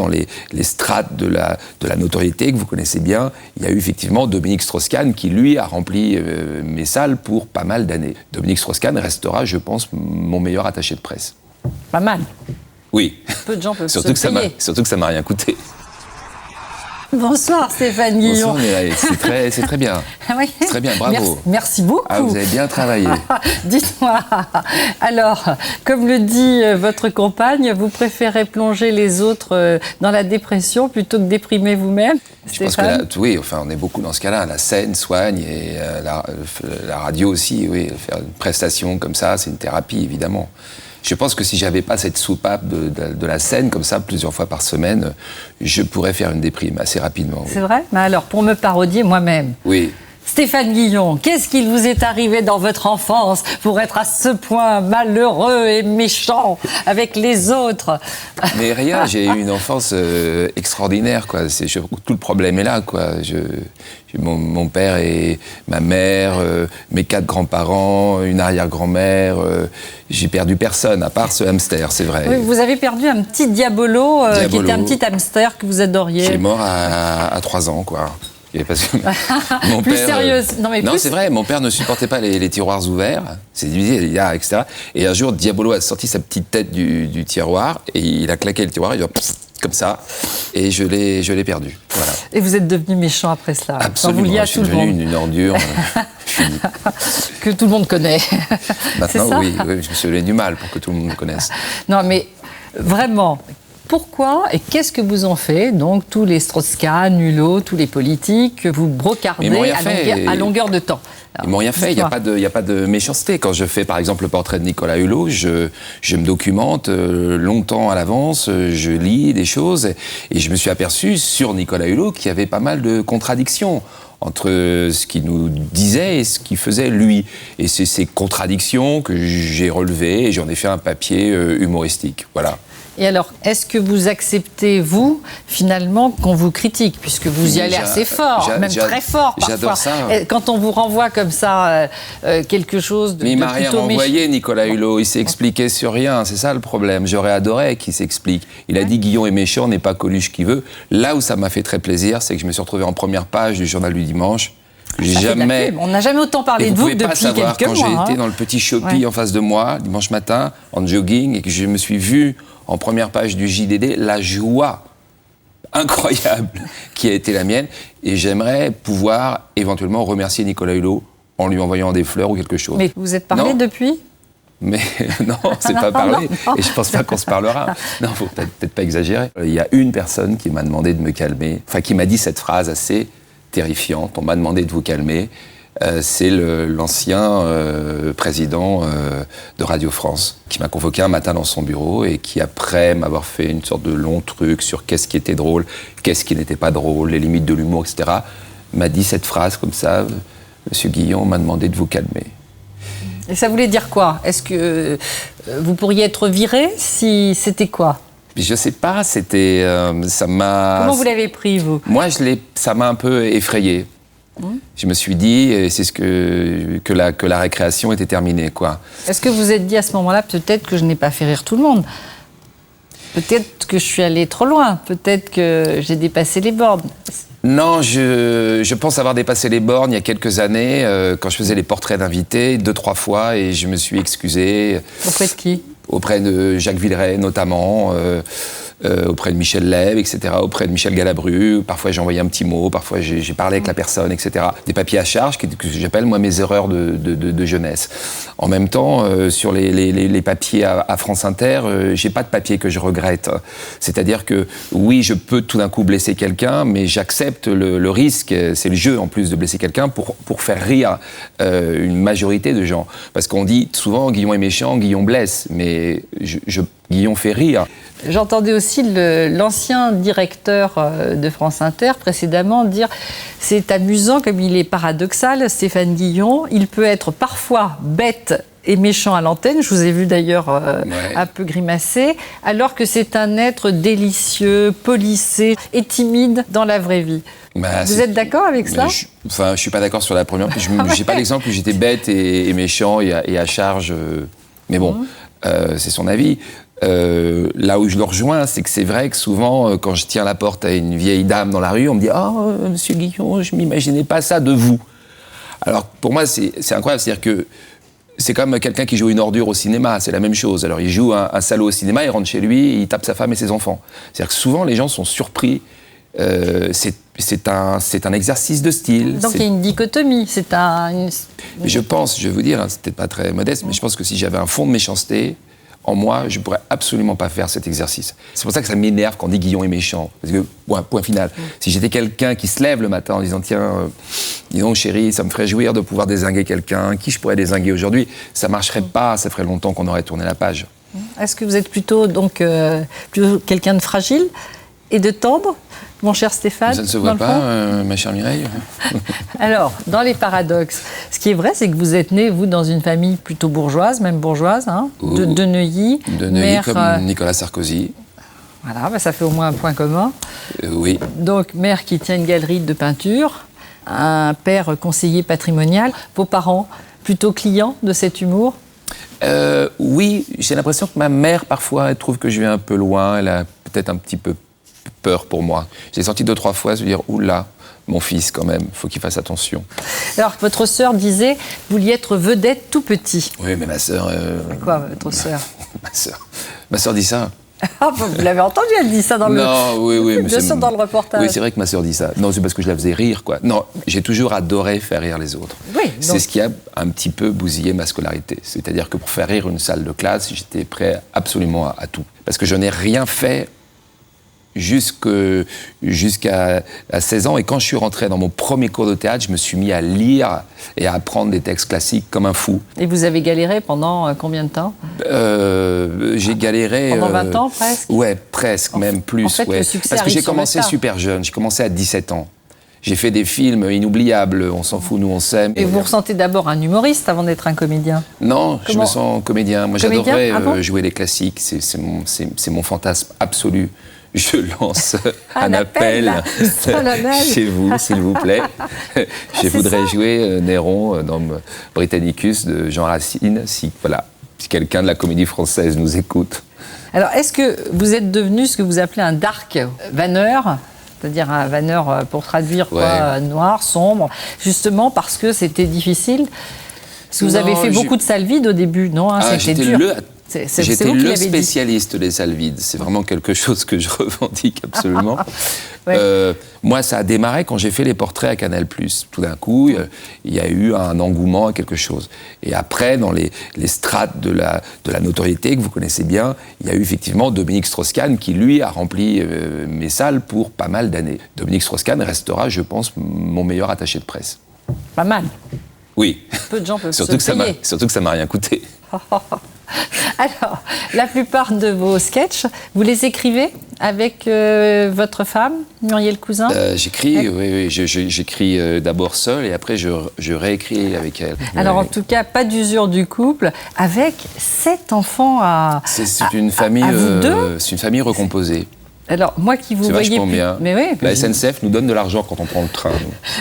dans les strates de la notoriété que vous connaissez bien, il y a eu effectivement Dominique Strauss-Kahn qui, lui, a rempli mes salles pour pas mal d'années. Dominique Strauss-Kahn restera, je pense, mon meilleur attaché de presse. Pas mal. Oui. Peu de gens peuvent surtout se payer. Surtout que ça m'a rien coûté. Bonsoir Stéphane Guillon. Bonsoir, c'est très bien. Oui. C'est très bien, bravo. Merci beaucoup. Ah, vous avez bien travaillé. Dites-moi, alors, comme le dit votre compagne, vous préférez plonger les autres dans la dépression plutôt que déprimer vous-même, Je pense que oui, enfin, on est beaucoup dans ce cas-là. La scène soigne et la radio aussi, oui. Faire une prestation comme ça, c'est une thérapie, évidemment. Je pense que si j'avais pas cette soupape de la scène, comme ça, plusieurs fois par semaine, je pourrais faire une déprime assez rapidement. Oui. C'est vrai ? Mais alors, pour me parodier moi-même, oui. Stéphane Guillon, qu'est-ce qu'il vous est arrivé dans votre enfance pour être à ce point malheureux et méchant avec les autres ? Mais rien, j'ai eu une enfance extraordinaire, quoi. Tout le problème est là, quoi. Mon père et ma mère, mes 4 grands-parents, une arrière-grand-mère, j'ai perdu personne, à part ce hamster, c'est vrai. Oui, vous avez perdu un petit Diabolo, qui était un petit hamster que vous adoriez. Qui est mort à 3 ans, quoi. Parce que mon plus père, sérieuse. Non, c'est vrai, mon père ne supportait pas les tiroirs ouverts, c'est divisé, etc. Et un jour, Diabolo a sorti sa petite tête du tiroir, et il a claqué le tiroir, il a comme ça, et je l'ai perdu. Voilà. Et vous êtes devenu méchant après cela. Absolument, vous liez à je suis tout le monde. devenu une ordure que tout le monde connaît. Maintenant, ça oui, je me suis donné du mal pour que tout le monde me connaisse. Non, mais vraiment, pourquoi et qu'est-ce que vous en faites, donc, tous les Strauss-Kahn, Hulot, tous les politiques que vous brocardez à longueur de temps? Alors, ils m'ont rien fait, il n'y a pas de méchanceté. Quand je fais par exemple le portrait de Nicolas Hulot, je me documente longtemps à l'avance, je lis des choses et je me suis aperçu sur Nicolas Hulot qu'il y avait pas mal de contradictions entre ce qu'il nous disait et ce qu'il faisait lui. Et c'est ces contradictions que j'ai relevées et j'en ai fait un papier humoristique. Voilà. Et alors, est-ce que vous acceptez, vous, finalement, qu'on vous critique, puisque vous y allez assez fort, même très fort parfois. J'adore ça. Quand on vous renvoie comme ça quelque chose de Mais il m'a rien renvoyé, Nicolas Hulot. Il s'est expliqué sur rien. C'est ça le problème. J'aurais adoré qu'il s'explique. Il a dit Guillon est méchant, n'est pas Coluche qui veut. Là où ça m'a fait très plaisir, c'est que je me suis retrouvé en première page du journal du dimanche. On n'a jamais autant parlé de vous que depuis quelques mois. Vous pouvez pas savoir, quand j'ai été dans le petit Shopee en face de moi, dimanche matin, en jogging, et que je me suis vu en première page du JDD, la joie incroyable qui a été la mienne. Et j'aimerais pouvoir éventuellement remercier Nicolas Hulot en lui envoyant des fleurs ou quelque chose. Mais vous êtes parlé depuis ? Mais non, c'est pas parlé. Non. Et je pense pas qu'on se parlera. Non, faut peut-être pas exagérer. Il y a une personne qui m'a demandé de me calmer, enfin qui m'a dit cette phrase assez terrifiante. On m'a demandé de vous calmer. C'est l'ancien président de Radio France qui m'a convoqué un matin dans son bureau et qui, après m'avoir fait une sorte de long truc sur qu'est-ce qui était drôle, qu'est-ce qui n'était pas drôle, les limites de l'humour, etc., m'a dit cette phrase comme ça, « Monsieur Guillon m'a demandé de vous calmer ». Et ça voulait dire quoi ? Est-ce que vous pourriez être viré si c'était quoi ? Je sais pas, c'était... ça m'a... Comment vous l'avez pris, vous ? Moi, ça m'a un peu effrayé. Je me suis dit, et c'est que la récréation était terminée, quoi. Est-ce que vous vous êtes dit à ce moment-là, peut-être que je n'ai pas fait rire tout le monde ? Peut-être que je suis allée trop loin, peut-être que j'ai dépassé les bornes. Non, je pense avoir dépassé les bornes il y a quelques années, quand je faisais les portraits d'invités, 2-3 fois, et je me suis excusé. Auprès de qui ? Auprès de Jacques Villeray, notamment, auprès de Michel Lève, etc., auprès de Michel Galabru. Parfois, j'ai envoyé un petit mot, parfois, j'ai parlé avec la personne, etc. Des papiers à charge que j'appelle, moi, mes erreurs de jeunesse. En même temps, sur les papiers à France Inter, j'ai pas de papier que je regrette. C'est-à-dire que, oui, je peux tout d'un coup blesser quelqu'un, mais j'accepte le risque, c'est le jeu, en plus, de blesser quelqu'un pour faire rire une majorité de gens. Parce qu'on dit souvent, Guillon est méchant, Guillon blesse, mais Guillon fait rire. J'entendais aussi l'ancien directeur de France Inter précédemment dire « C'est amusant comme il est paradoxal, Stéphane Guillon, il peut être parfois bête et méchant à l'antenne, je vous ai vu d'ailleurs un peu grimacer, alors que c'est un être délicieux, policé et timide dans la vraie vie. » Vous êtes d'accord avec ça ? Je suis pas d'accord sur la première. J'ai pas l'exemple où j'étais bête et méchant et à charge, mais bon, c'est son avis. Là où je le rejoins, c'est que c'est vrai que souvent, quand je tiens la porte à une vieille dame dans la rue, on me dit « Oh, monsieur Guillon, je m'imaginais pas ça de vous ». Alors, pour moi, c'est incroyable. C'est-à-dire que c'est comme quelqu'un qui joue une ordure au cinéma, c'est la même chose. Alors, il joue un salaud au cinéma, il rentre chez lui, il tape sa femme et ses enfants. C'est-à-dire que souvent, les gens sont surpris. C'est un exercice de style. Donc, il y a une dichotomie. Je pense, je vais vous dire, hein, c'est peut-être pas très modeste, mais je pense que si j'avais un fond de méchanceté, en moi, je ne pourrais absolument pas faire cet exercice. C'est pour ça que ça m'énerve quand on dit Guillon est méchant. Parce que, point final, si j'étais quelqu'un qui se lève le matin en disant « Tiens, dis donc chérie, ça me ferait jouir de pouvoir dézinguer quelqu'un, qui je pourrais dézinguer aujourd'hui ?» Ça ne marcherait pas, ça ferait longtemps qu'on aurait tourné la page. Est-ce que vous êtes plutôt quelqu'un de fragile et de tendre, mon cher Stéphane? Ça ne se voit pas, ma chère Mireille. Alors, dans les paradoxes, ce qui est vrai, c'est que vous êtes né, vous, dans une famille plutôt bourgeoise, même bourgeoise, hein, de Neuilly. De Neuilly, mère, comme Nicolas Sarkozy. Voilà, ça fait au moins un point commun. Oui. Donc, mère qui tient une galerie de peinture, un père conseiller patrimonial. Vos parents, plutôt clients de cet humour? Oui, j'ai l'impression que ma mère, parfois, elle trouve que je vais un peu loin. Elle a peut-être un petit peu peur pour moi. J'ai senti 2-3 fois se dire « Oula, mon fils, quand même, il faut qu'il fasse attention. » Alors, votre sœur disait, vous vouliez être vedette tout petit. Oui, mais ma sœur... Quoi, votre sœur? Ma sœur dit ça. Ah, vous l'avez entendu, elle dit ça dans le... Non, oui. Bien sûr, dans le reportage. Oui, c'est vrai que ma sœur dit ça. Non, c'est parce que je la faisais rire, quoi. Non, j'ai toujours adoré faire rire les autres. Oui, donc... C'est ce qui a un petit peu bousillé ma scolarité. C'est-à-dire que pour faire rire une salle de classe, j'étais prêt absolument à tout. Parce que je n'ai rien fait jusqu'à 16 ans. Et quand je suis rentré dans mon premier cours de théâtre, je me suis mis à lire et à apprendre des textes classiques comme un fou. Et vous avez galéré pendant combien de temps? J'ai galéré... Pendant 20 ans, presque? Ouais, presque, même plus. En fait, ouais. le succès Parce que j'ai commencé sur le tas. super jeune. J'ai commencé à 17 ans. J'ai fait des films inoubliables. On s'en fout, nous, on s'aime. Et vous ressentez d'abord un humoriste avant d'être un comédien? Non, je me sens comédien. Moi, j'adorerais jouer les classiques. C'est mon fantasme absolu. Je lance un appel chez vous, s'il vous plaît. Je voudrais jouer Néron dans Britannicus de Jean Racine, si quelqu'un de la comédie française nous écoute. Alors, est-ce que vous êtes devenu ce que vous appelez un dark vanneur? C'est-à-dire un vanneur, pour traduire, noir, sombre, justement parce que c'était difficile? Parce que vous avez fait beaucoup de salles vides au début, non? C'était dur. J'étais le spécialiste des salles vides. C'est vraiment quelque chose que je revendique absolument. Moi, ça a démarré quand j'ai fait les portraits à Canal+. Tout d'un coup, il y a eu un engouement à quelque chose. Et après, dans les strates de la notoriété que vous connaissez bien, il y a eu effectivement Dominique Strauss-Kahn qui, lui, a rempli mes salles pour pas mal d'années. Dominique Strauss-Kahn restera, je pense, mon meilleur attaché de presse. Pas mal. Oui. Peu de gens peuvent surtout se payer. Surtout que ça m'a rien coûté. Alors, la plupart de vos sketchs, vous les écrivez avec votre femme, Muriel Cousin? J'écris, oui. J'écris d'abord seul et après je réécris avec elle. Alors, en tout cas, pas d'usure du couple, avec 7 enfants à une famille, vous deux. C'est une famille recomposée. Alors, moi qui vous voyais... C'est vachement bien. Mais oui, la SNCF nous donne de l'argent quand on prend le train.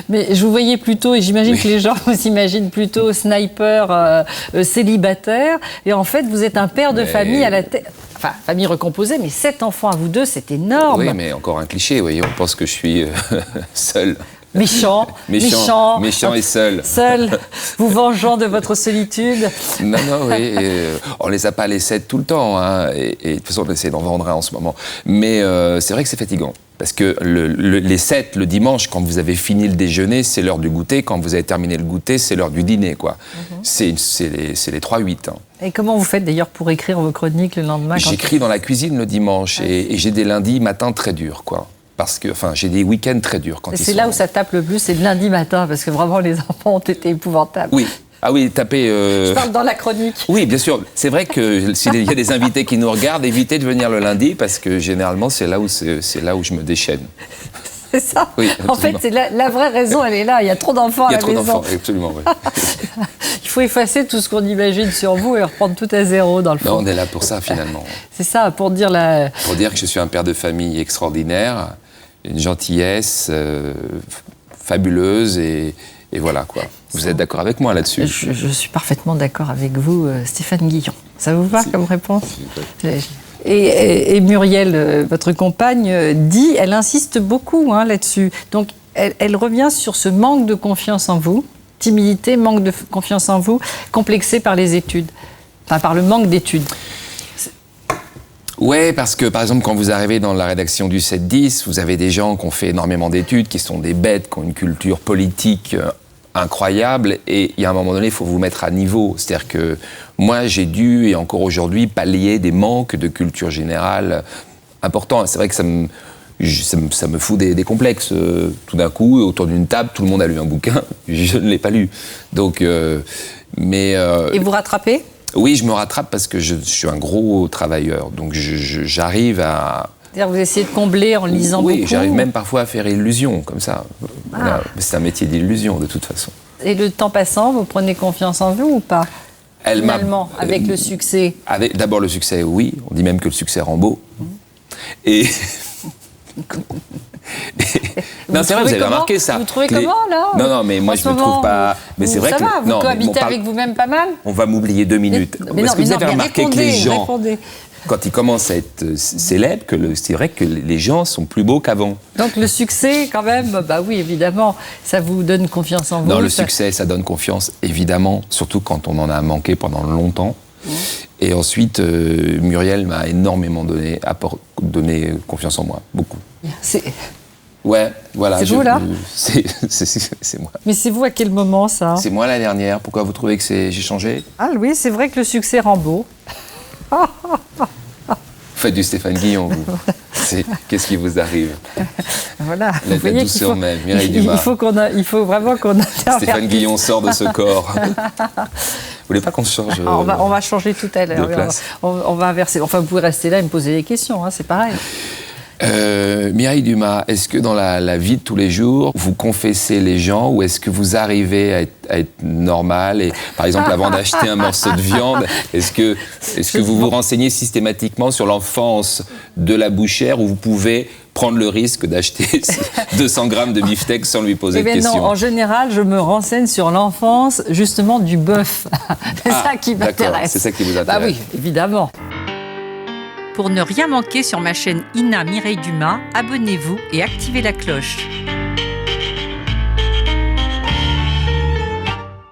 Mais je vous voyais plutôt, et j'imagine que les gens vous imaginent plutôt sniper célibataire, et en fait, vous êtes un père de famille à la tête... Enfin, famille recomposée, mais 7 enfants à vous deux, c'est énorme. Oui, mais encore un cliché, vous voyez, on pense que je suis seul. Méchant et seul. Seul, vous vengeant de votre solitude. Non, oui. On les a pas les 7 tout le temps. Hein, et de toute façon, on essaie d'en vendre un en ce moment. Mais c'est vrai que c'est fatigant. Parce que les 7, le dimanche, quand vous avez fini le déjeuner, c'est l'heure du goûter. Quand vous avez terminé le goûter, c'est l'heure du dîner, quoi. C'est les 3-8. Hein. Et comment vous faites d'ailleurs pour écrire vos chroniques le lendemain? J'écris dans la cuisine le dimanche. Et j'ai des lundis matins très durs, quoi. Parce que, j'ai des week-ends très durs. C'est là où ça tape le plus, c'est le lundi matin, parce que vraiment, les enfants ont été épouvantables. Oui. Ah oui, taper... Je parle dans la chronique. Oui, bien sûr. C'est vrai que s'il y a des invités qui nous regardent, évitez de venir le lundi, parce que généralement, c'est là où je me déchaîne. C'est ça. Oui, en fait, c'est la vraie raison, elle est là. Il y a trop d'enfants à la maison. Il y a trop d'enfants, absolument, oui. Il faut effacer tout ce qu'on imagine sur vous et reprendre tout à zéro, dans le fond. Non, on est là pour ça, finalement. C'est ça, pour dire Pour dire que je suis un père de famille extraordinaire, une gentillesse fabuleuse et voilà, quoi. Vous êtes d'accord avec moi là-dessus? Je suis parfaitement d'accord avec vous, Stéphane Guillon. Ça vous va comme réponse? Et Muriel, votre compagne, dit, elle insiste beaucoup là-dessus. Donc, elle revient sur ce manque de confiance en vous, timidité, manque de confiance en vous, complexé par les études, enfin par le manque d'études. Ouais, parce que par exemple, quand vous arrivez dans la rédaction du 7-10, vous avez des gens qui ont fait énormément d'études, qui sont des bêtes, qui ont une culture politique incroyable, et il y a un moment donné, il faut vous mettre à niveau. C'est-à-dire que moi, j'ai dû, et encore aujourd'hui, pallier des manques de culture générale importants. C'est vrai que ça me fout des complexes. Tout d'un coup, autour d'une table, tout le monde a lu un bouquin, je ne l'ai pas lu. Donc, Et vous rattrapez ? Oui, je me rattrape parce que je suis un gros travailleur. Donc j'arrive à... C'est-à-dire vous essayez de combler en lisant beaucoup ? Oui, j'arrive même parfois à faire illusion, comme ça. Voilà. C'est un métier d'illusion, de toute façon. Et le temps passant, vous prenez confiance en vous ou pas ? Finalement, avec le succès. D'abord le succès, oui. On dit même que le succès rend beau. Et... Non, c'est vrai, vous avez remarqué ça. Vous trouvez comment, là ? Non, mais moi, je ne me trouve pas... Mais c'est vrai ça que... va, vous cohabitez avec vous-même pas mal ? On va m'oublier 2 minutes. Est-ce que vous avez remarqué que les gens, quand ils commencent à être célèbres, c'est vrai que les gens sont plus beaux qu'avant. Donc le succès, quand même, bah oui, évidemment, ça vous donne confiance en vous. Non, le succès, ça donne confiance, évidemment, surtout quand on en a manqué pendant longtemps. Et ensuite, Muriel m'a énormément donné confiance en moi, beaucoup. Ouais, voilà. C'est vous, là ? C'est moi. Mais c'est vous à quel moment, ça ? C'est moi la dernière. Pourquoi vous trouvez que j'ai changé ? Ah oui, c'est vrai que le succès rend beau. Vous faites du Stéphane Guillon, vous. Qu'est-ce qui vous arrive ? Voilà. La douceur même, Mireille Dumas. Il faut vraiment qu'on Stéphane Guillon sort de ce corps. Vous voulez pas qu'on change on va changer tout à l'heure. On va inverser. Enfin, vous pouvez rester là et me poser des questions, c'est pareil. Mireille Dumas, est-ce que dans la vie de tous les jours, vous confessez les gens ou est-ce que vous arrivez à être normal et, par exemple, avant d'acheter un morceau de viande, est-ce que vous vous renseignez systématiquement sur l'enfance de la bouchère où vous pouvez prendre le risque d'acheter 200 grammes de beefsteak sans lui poser de questions ? Non, en général, je me renseigne sur l'enfance, justement, du bœuf. C'est ça qui m'intéresse. C'est ça qui vous intéresse. Bah oui, évidemment. Pour ne rien manquer sur ma chaîne Ina Mireille Dumas, abonnez-vous et activez la cloche.